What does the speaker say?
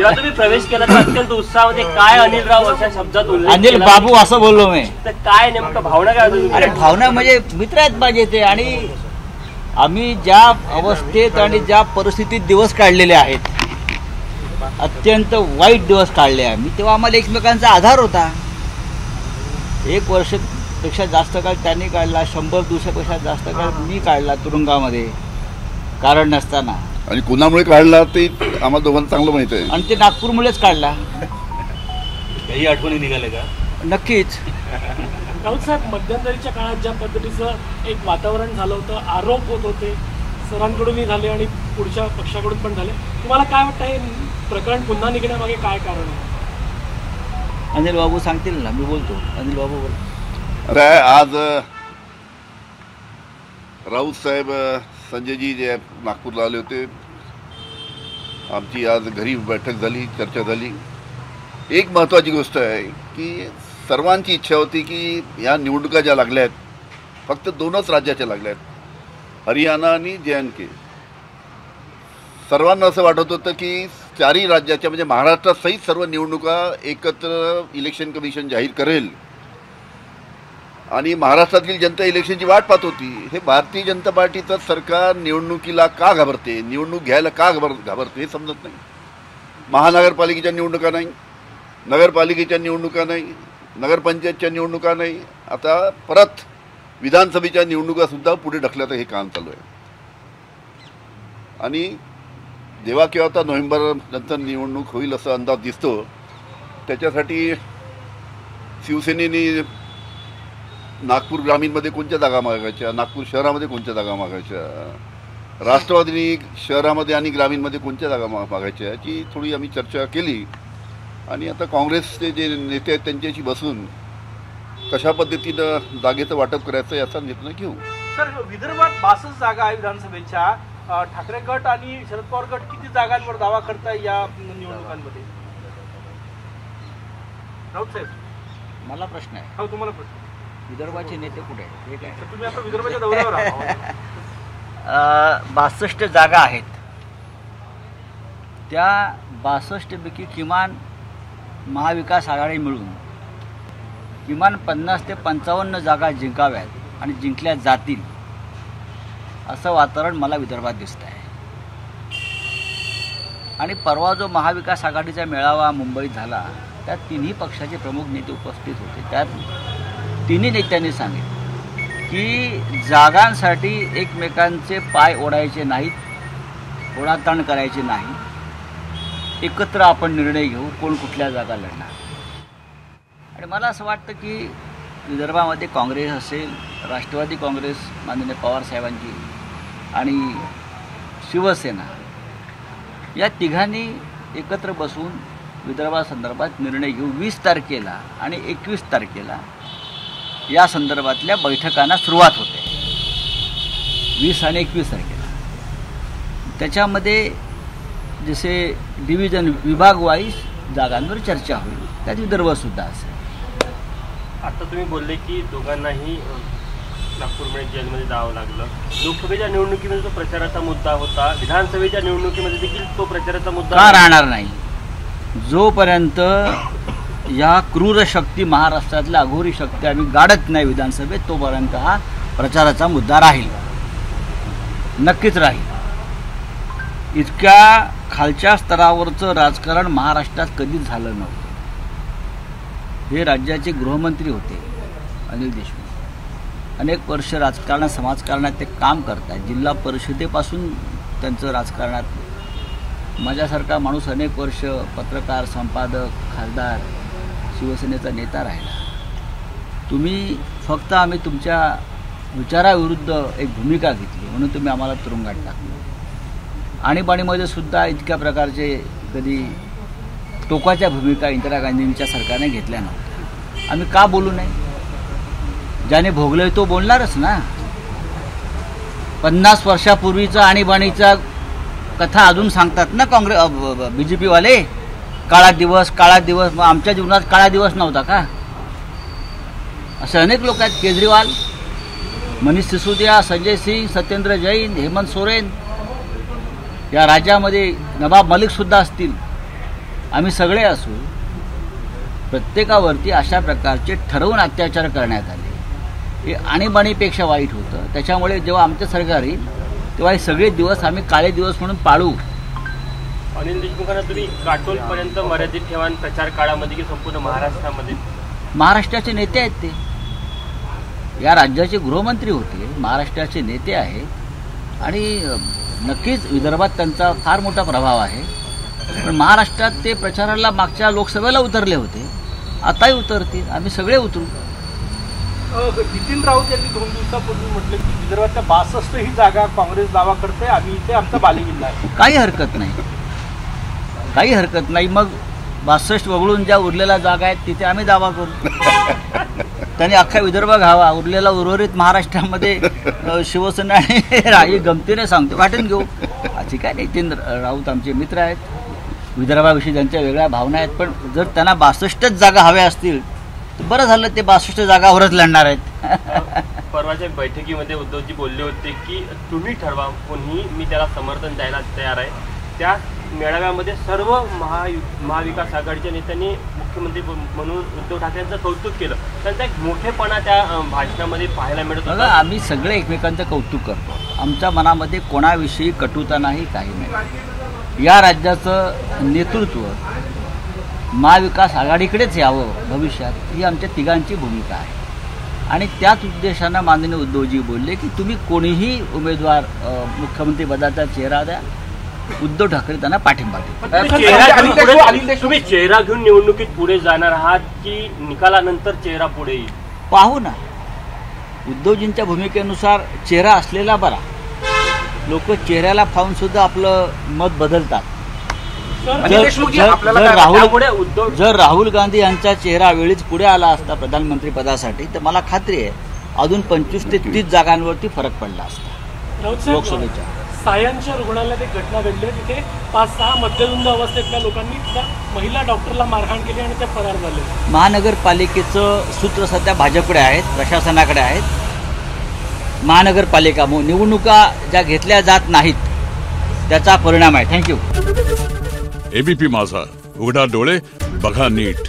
जेव्हा तुम्ही प्रवेश केला तर अत्यंत उत्साहामध्ये काय अनिलराव अशा शब्दात उल्लेख अनिल केला? बाबू असं बोललो मी. तर काय नेमकं भावना काय होती? अरे भावना म्हणजे मित्र आहेत माझे ते, आणि आम्ही ज्या अवस्थेत आणि ज्या परिस्थितीत दिवस काढलेले आहेत, अत्यंत वाईट दिवस काढले आम्ही, तेव्हा आम्हाला एकमेकांचा आधार होता. 1 वर्षपेक्षा जास्त काळ त्यांनी काढला, 100 दिवसापेक्षा जास्त काळ मी काढला तुरुंगामध्ये कारण नसताना. आणि कुणामुळे काढला ते आम्हाला दोघांना चांगलं माहित आहे. आणि ते नागपूरमुळेच काढला. काही आठवणी निघाले का? नक्कीच. राऊत साहेब, मध्यंतरीच्या काळात ज्या पद्धतीचं एक वातावरण झालं होतं, आरोप होत होते, सरांकडूनही झाले आणि पुढच्या पक्षाकडून पण झाले, तुम्हाला काय वाटतं हे प्रकरण पुन्हा निघण्यामागे काय कारण आहे? अनिल बाबू सांगतील ना, मी बोलतो. अनिल बाबू बोल. अरे आज राऊत साहेब, संजयजी जे नागपूरला आले होते, आमची आज घरी बैठक झाली, चर्चा झाली. एक महत्त्वाची गोष्ट आहे की सर्वांची इच्छा होती की या निवडणुका ज्या लागल्या आहेत, फक्त 2च राज्याच्या लागल्या आहेत, हरियाणा आणि JNK. सर्वांना असं वाटत होतं की 4ही राज्याच्या म्हणजे महाराष्ट्रासहित सर्व निवडणुका एकत्र इलेक्शन कमिशन जाहीर करेल आणि महाराष्ट्रातील जनता इलेक्शनची वाट पाहत होती. हे भारतीय जनता पार्टीचं सरकार निवडणुकीला का घाबरते, निवडणूक घ्यायला का घाबरते हे समजत नाही. महानगरपालिकेच्या निवडणुका नाही, नगरपालिकेच्या निवडणुका नाही, नगरपंचायतच्या निवडणुका नाही, आता परत विधानसभेच्या निवडणुकासुद्धा पुढे ढकलण्याचं हे काम चालू आहे. आणि जेव्हा केव्हा आता नोव्हेंबर नंतर निवडणूक होईल असा अंदाज दिसतो. त्याच्यासाठी शिवसेनेने नागपूर ग्रामीणमध्ये कोणत्या जागा मागायच्या, नागपूर शहरामध्ये कोणत्या जागा मागायच्या, राष्ट्रवादीने शहरामध्ये आणि ग्रामीणमध्ये कोणत्या जागा मागायच्या याची थोडी आम्ही चर्चा केली. आणि आता काँग्रेसचे जे नेते आहेत त्यांच्याशी बसून कशा पद्धतीनं जागेचं वाटप करायचं याचा निर्णय घेऊ. सर, विदर्भात 62 जागा आहे विधानसभेच्या. ठाकरे गट आणि शरद पवार गट किती जागांवर दावा करताय या निवडणुकांमध्ये? राऊत साहेब, मला प्रश्न आहे. हो, तुम्हाला प्रश्न. विदर्भाचे नेते कुठे आहेत? हे काय? तुम्ही आता विदर्भाच्या दौऱ्यावर आहात. 62 जागा आहेत. त्या 62 पैकी किमान महाविकास आघाडी मिळून किमान 50 ते 55 जागा जिंकाव्यात आणि जिंकल्या जातील असं वातावरण मला विदर्भात दिसत आहे. आणि परवा जो महाविकास आघाडीचा मेळावा मुंबईत झाला, त्यात 3ही पक्षाचे प्रमुख नेते उपस्थित होते. त्यात 3ही नेत्यांनी सांगितलं की जागांसाठी एकमेकांचे पाय ओढायचे नाहीत, ओढाताण करायचे नाही, एकत्र आपण निर्णय घेऊ कोण कुठल्या जागा लढणार. आणि मला असं वाटतं की विदर्भामध्ये काँग्रेस असेल, राष्ट्रवादी काँग्रेस माननीय पवारसाहेबांची आणि शिवसेना या तिघांनी एकत्र बसून विदर्भासंदर्भात निर्णय घेऊ. 20 तारखेला आणि 21 तारखेला या संदर्भातल्या बैठकांना सुरुवात होते. 20 आणि 21 तारखेला त्याच्यामध्ये जसे डिव्हिजन विभाग वाईज जागांवर चर्चा होईल, त्यात विदर्भसुद्धा असेल. आता तुम्ही बोलले की दोघांनाही नागपूरमध्ये जेलमध्ये जावं लागलं. लोकसभेच्या निवडणुकीमध्ये तो प्रचाराचा मुद्दा होता, विधानसभेच्या निवडणुकीमध्ये देखील तो प्रचाराचा मुद्दा का राहणार नाही. जोपर्यंत या क्रूर शक्ती, महाराष्ट्रातल्या अघोरी शक्ती आम्ही गाडत नाही विधानसभेत, तोपर्यंत हा प्रचाराचा मुद्दा राहील, नक्कीच राहील. इतक्या खालच्या स्तरावरचं राजकारण महाराष्ट्रात कधीच झालं नव्हतं. हे राज्याचे गृहमंत्री होते अनिल देशमुख. अनेक वर्ष राजकारणात, समाजकारणात ते काम करत आहेत. जिल्हा परिषदेपासून त्यांचं राजकारणात, माझ्यासारखा माणूस अनेक वर्ष पत्रकार, संपादक, खासदार, शिवसेनेचा नेता राहिला. तुम्ही फक्त आम्ही तुमच्या विचाराविरुद्ध एक भूमिका घेतली म्हणून तुम्ही आम्हाला तुरुंगात टाकलं. आणीबाणीमध्ये सुद्धा इतक्या प्रकारचे कधी टोकाच्या भूमिका इंदिरा गांधींच्या सरकारने घेतल्या नव्हत्या. आम्ही का बोलू नये? ज्याने भोगलं तो बोलणारच ना. 50 वर्षापूर्वीचा आणीबाणीचा कथा अजून सांगतात ना काँग्रेस, BJPवाले. काळा दिवस, काळा दिवस. मग आमच्या जीवनात काळा दिवस नव्हता का? असे अनेक लोक आहेत. केजरीवाल, मनीष सिसोदिया, संजय सिंग, सत्येंद्र जैन, हेमंत सोरेन, या राज्यामध्ये नवाब मलिकसुद्धा असतील. आम्ही सगळे असू, प्रत्येकावरती अशा प्रकारचे ठरवून अत्याचार करण्यात आले, हे आणीबाणीपेक्षा वाईट होतं. त्याच्यामुळे जेव्हा आमचं सरकार येईल तेव्हा हे सगळे दिवस आम्ही काळे दिवस म्हणून पाळू. अनिल देशमुखांना तुम्ही काटोलपर्यंत मर्यादित ठेवा प्रचार काळामध्ये की संपूर्ण महाराष्ट्रामध्ये? महाराष्ट्राचे नेते आहेत ते, या राज्याचे गृहमंत्री होते, महाराष्ट्राचे नेते आहेत आणि नक्कीच विदर्भात त्यांचा फार मोठा प्रभाव आहे. पण महाराष्ट्रात ते प्रचाराला मागच्या लोकसभेला उतरले होते, आताही उतरतील, आम्ही सगळे उतरू. नितीन राऊत यांनी 2 दिवसापूर्वी म्हटलं की विदर्भातल्या 62 ही जागा काँग्रेस दावा करते, आम्ही इथे आमचा बालेकिल्ला आहे. काही हरकत नाही, काही हरकत नाही. मग 62 वगळून ज्या उरलेल्या जागा आहेत तिथे आम्ही दावा करू. त्यांनी अख्खा विदर्भ घ्यावा, उरलेला उर्वरित महाराष्ट्रामध्ये शिवसेना आणि गमतीने सांगतो वाटून घेऊ. अशी काय, नितीन राऊत आमचे मित्र आहेत, विदर्भाविषयी त्यांच्या वेगळ्या भावना आहेत. पण जर त्यांना 62च जागा हव्या असतील तर बरं झालं, ते 62 जागावरच लढणार आहेत. परवाच्या बैठकीमध्ये उद्धवजी बोलले होते की तुम्ही ठरवा कोणीही, मी त्याला समर्थन द्यायला तयार आहे. त्या मेळाव्यामध्ये सर्व महाविकास आघाडीच्या नेत्यांनी मुख्यमंत्री म्हणून उद्धव ठाकरेंचं कौतुक केलं. त्यांचा एक मोठेपणा त्या भाषणामध्ये पाहायला मिळत बघा, होता. आम्ही सगळे एकमेकांचं कौतुक करतो, आमच्या मनामध्ये कोणाविषयी कटुता नाही, काही नाही. या राज्याचं नेतृत्व महाविकास आघाडीकडेच यावं भविष्यात, ही आमच्या तिघांची भूमिका आहे. आणि त्याच उद्देशानं माननीय उद्धवजी बोलले की तुम्ही कोणीही उमेदवार मुख्यमंत्रीपदाचा चेहरा द्या, उद्धव ठाकरे त्यांना पाठिंबा देतील. तुम्ही चेहरा घेऊन निवडणुकीत पुढे जाणार आहात की निकालानंतर चेहरा पुढे येईल? पाहू ना, उद्धवजींच्या भूमिकेनुसार चेहरा असलेला बरा. लोक चेहऱ्याला पाहून सुद्धा आपलं मत बदलतात. जर राहुल गांधी यांचा चेहरा वेळीच पुढे आला असता प्रधानमंत्री पदासाठी तर मला खात्री आहे अजून 25 ते 30 जागांवरती फरक पडला असता लोकसभेच्या. सायनच्या रुग्णालयात एक घटना घडली, तिथे 5-6 मध्यधुंद अवस्थेतल्या लोकांनी त्या महिला डॉक्टरला मारहाण केली आणि ते फरार झाले. महानगरपालिकेचं सूत्र सध्या भाजपकडे आहेत, प्रशासनाकडे आहेत. महानगरपालिका निवडणुका ज्या घेतल्या जात नाहीत त्याचा परिणाम आहे. थँक्यू. एबीपी माझा, उघडा डोळे बघा नीट.